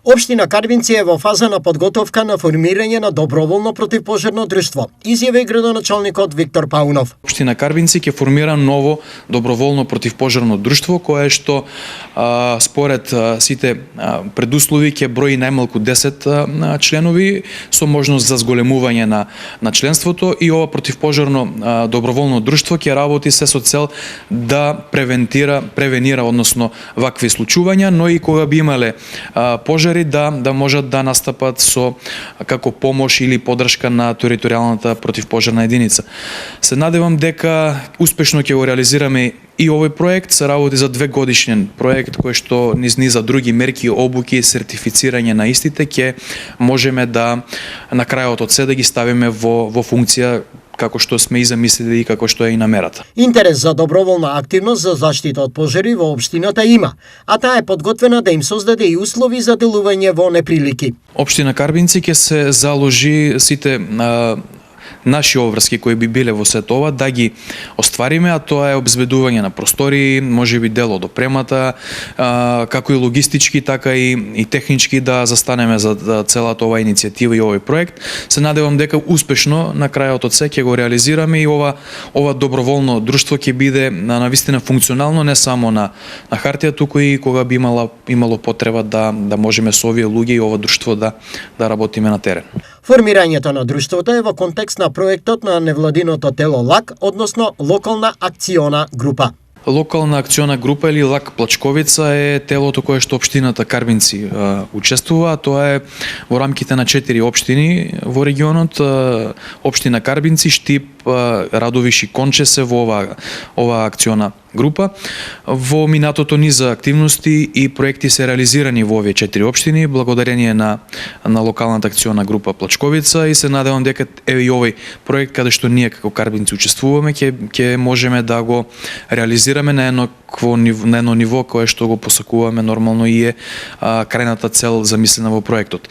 Општина Карбинци е во фаза на подготовка на формирање на доброволно противпожарно друштво, изјави градоначалникот Виктор Паунов. Општина Карбинци ќе формира ново доброволно противпожарно друштво кое што според сите предуслови ќе брои најмалку 10 членови со можност за зголемување на членството, и ова противпожарно доброволно друштво ќе работи се со цел да превенира односно вакви случувања, но и кога би имале пожари да можат да настапат со како помош или поддршка на територијалната противпожарна единица. Се надевам дека успешно ќе го реализираме и овој проект. Се работи за 2-годишен проект кој што низ низа други мерки, обуки, сертифицирање на истите ќе можеме да на крајот од се да ги ставиме во функција како што сме и замислили и како што е и намерата. Интерес за доброволна активност за заштита од пожари во општината има, а таа е подготвена да им создаде и услови за делување во неприлики. Општина Карбинци ќе се заложи сите наши обврски кои би биле во сето ова да ги оствариме, а тоа е обезбедување на простори, можеби дел од опремата, како и логистички, така и технички да застанеме за целата ова иницијатива и овој проект. Се надевам дека успешно на крајот од се ќе го реализираме и ова доброволно друштво ќе биде навистина функционално не само на хартија, туку и кога би имало потреба да можеме со овие луѓе и ова друштво да работиме на терен. Формирањето на друштвото е во контекст на проектот на невладиното тело ЛАК, односно Локална акциона група. Локална акциона група или ЛАК Плачковица е телото кое што општината Карбинци учествува, тоа е во рамките на 4 општини во регионот, општина Карбинци, Штип, Радовиш и Конче се во ова акциона група. Во минатото низа активности и проекти се реализирани во овие 4 општини благодарение на локалната акциона група Плачковица, и се надевам дека и овој проект каде што ние како Карбинци учествуваме ќе можеме да го реализираме на едно ниво кое што го посакуваме нормално и е крајната цел замислена во проектот.